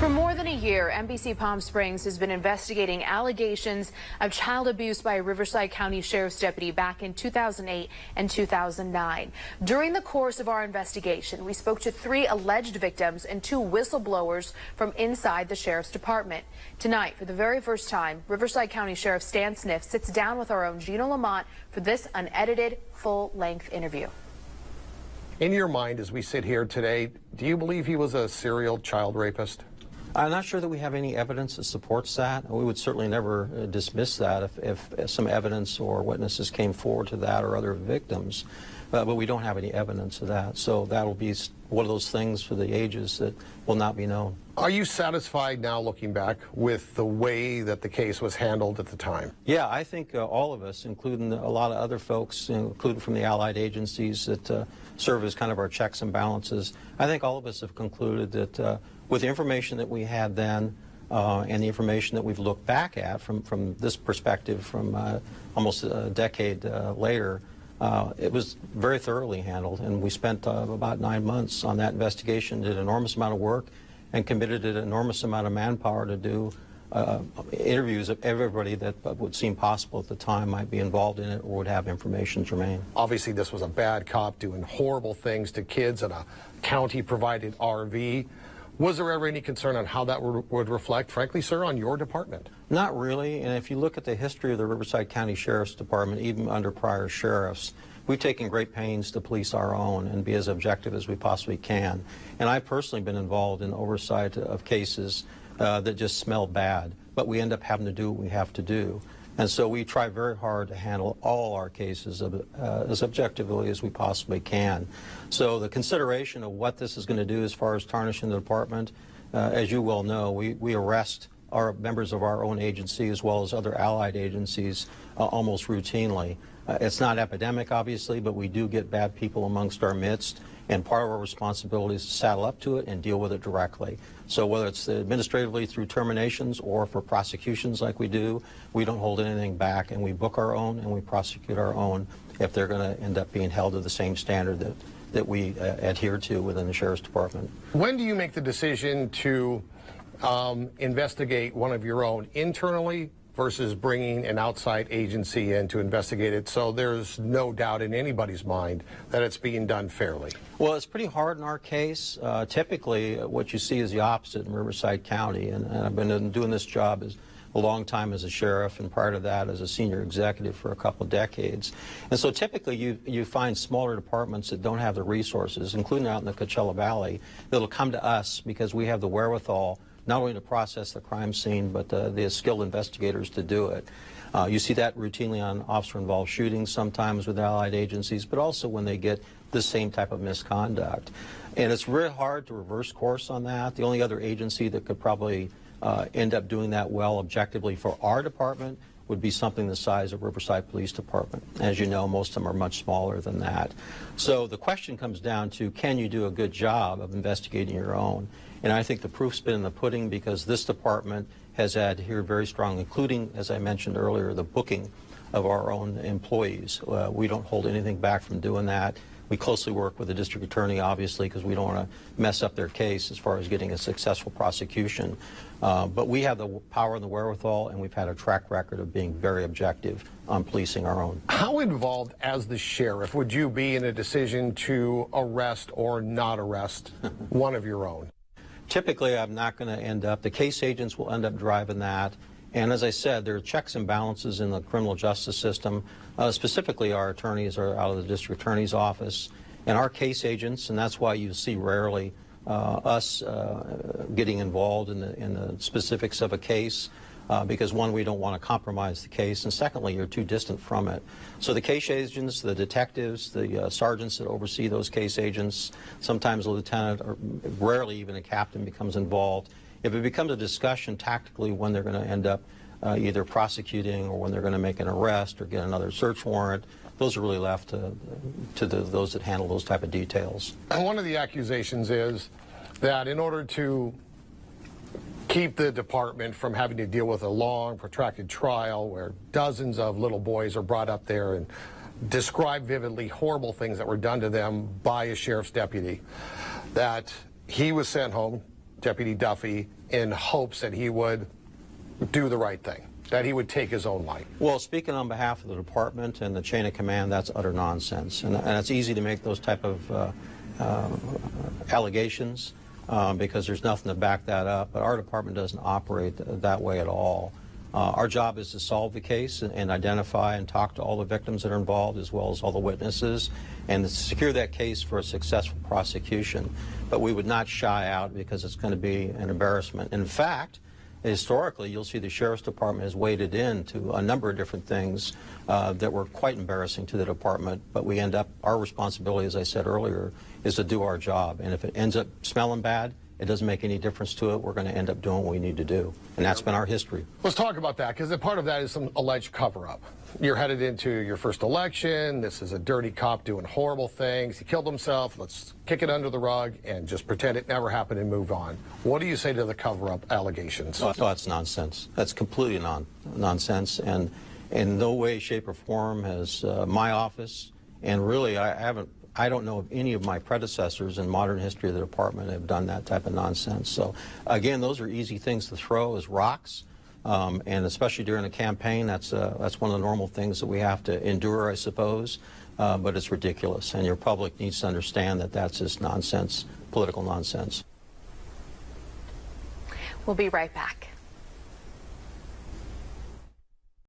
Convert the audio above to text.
For more than a year, NBC Palm Springs has been investigating allegations of child abuse by a Riverside County Sheriff's deputy back in 2008 and 2009. During the course of our investigation, we spoke to 3 alleged victims and 2 whistleblowers from inside the Sheriff's Department. Tonight, for the very first time, Riverside County Sheriff Stan Sniff sits down with our own Gina Lamont for this unedited, full-length interview. In your mind, as we sit here today, do you believe he was a serial child rapist? I'm not sure that we have any evidence that supports that. We would certainly never dismiss that if some evidence or witnesses came forward to that or other victims, but we don't have any evidence of that. So that'll be one of those things for the ages that will not be known. Are you satisfied now, looking back, with the way that the case was handled at the time? Yeah, I think all of us, including a lot of other folks, including from the allied agencies that serve as kind of our checks and balances, I think all of us have concluded that with the information that we had then and the information that we've looked back at from this perspective from almost a decade later, it was very thoroughly handled, and we spent about 9 months on that investigation, did an enormous amount of work, and committed an enormous amount of manpower to do interviews of everybody that would seem possible at the time might be involved in it or would have information germane. Obviously, this was a bad cop doing horrible things to kids in a county-provided RV. Was there ever any concern on how that would reflect, frankly, sir, on your department? Not really, and if you look at the history of the Riverside County Sheriff's Department, even under prior sheriffs, we've taken great pains to police our own and be as objective as we possibly can. And I've personally been involved in oversight of cases that just smell bad, but we end up having to do what we have to do. And so we try very hard to handle all our cases as objectively as we possibly can. So the consideration of what this is going to do as far as tarnishing the department, as you well know, we arrest our members of our own agency as well as other allied agencies almost routinely. It's not epidemic, obviously, but we do get bad people amongst our midst, and part of our responsibility is to saddle up to it and deal with it directly. So whether it's administratively through terminations or for prosecutions like we do, we don't hold anything back, and we book our own and we prosecute our own if they're going to end up being held to the same standard that we adhere to within the Sheriff's Department. When do you make the decision to investigate one of your own internally versus bringing an outside agency in to investigate it, so there's no doubt in anybody's mind that it's being done fairly? Well, it's pretty hard in our case. Typically, what you see is the opposite in Riverside County, and I've been doing this job a long time as a sheriff, and prior to that as a senior executive for a couple of decades. And so typically you find smaller departments that don't have the resources, including out in the Coachella Valley, that'll come to us because we have the wherewithal not only to process the crime scene, but the skilled investigators to do it. You see that routinely on officer-involved shootings, sometimes with allied agencies, but also when they get the same type of misconduct. And it's really hard to reverse course on that. The only other agency that could probably end up doing that well objectively for our department would be something the size of Riverside Police Department. As you know, most of them are much smaller than that. So the question comes down to, can you do a good job of investigating your own? And I think the proof's been in the pudding, because this department has adhered very strongly, including, as I mentioned earlier, the booking of our own employees. We don't hold anything back from doing that. We closely work with the district attorney, obviously, because we don't want to mess up their case as far as getting a successful prosecution. But we have the power and the wherewithal, and we've had a track record of being very objective on policing our own. How involved as the sheriff would you be in a decision to arrest or not arrest one of your own? Typically, I'm not going to end up, the case agents will end up driving that. And as I said, there are checks and balances in the criminal justice system. Specifically, our attorneys are out of the district attorney's office, and our case agents, and that's why you see rarely us getting involved in the specifics of a case, because one, we don't want to compromise the case, and secondly, you're too distant from it. So the case agents, the detectives, the sergeants that oversee those case agents, sometimes a lieutenant, or rarely even a captain becomes involved. If it becomes a discussion tactically when they're going to end up either prosecuting or when they're going to make an arrest or get another search warrant, those are really left to those that handle those type of details. And one of the accusations is that in order to keep the department from having to deal with a long, protracted trial where dozens of little boys are brought up there and describe vividly horrible things that were done to them by a sheriff's deputy, that he was sent home Deputy Duffy, in hopes that he would do the right thing, that he would take his own life. Well, speaking on behalf of the department and the chain of command, that's utter nonsense. And it's easy to make those type of allegations because there's nothing to back that up. But our department doesn't operate that way at all. Our job is to solve the case and identify and talk to all the victims that are involved, as well as all the witnesses, and to secure that case for a successful prosecution. But we would not shy out because it's going to be an embarrassment. In fact, historically, you'll see the Sheriff's Department has waded into a number of different things that were quite embarrassing to the department, but we end up, our responsibility, as I said earlier, is to do our job. And if it ends up smelling bad, it doesn't make any difference to it. We're going to end up doing what we need to do. And that's been our history. Let's talk about that, because part of that is some alleged cover-up. You're headed into your first election. This is a dirty cop doing horrible things. He killed himself. Let's kick it under the rug and just pretend it never happened and move on. What do you say to the cover-up allegations? Oh, that's nonsense. That's completely nonsense. And in no way, shape, or form has my office, and really I don't know of any of my predecessors in modern history of the department have done that type of nonsense. So again, those are easy things to throw as rocks, and especially during a campaign, that's one of the normal things that we have to endure, I suppose. But it's ridiculous, and your public needs to understand that that's just nonsense, political nonsense. We'll be right back.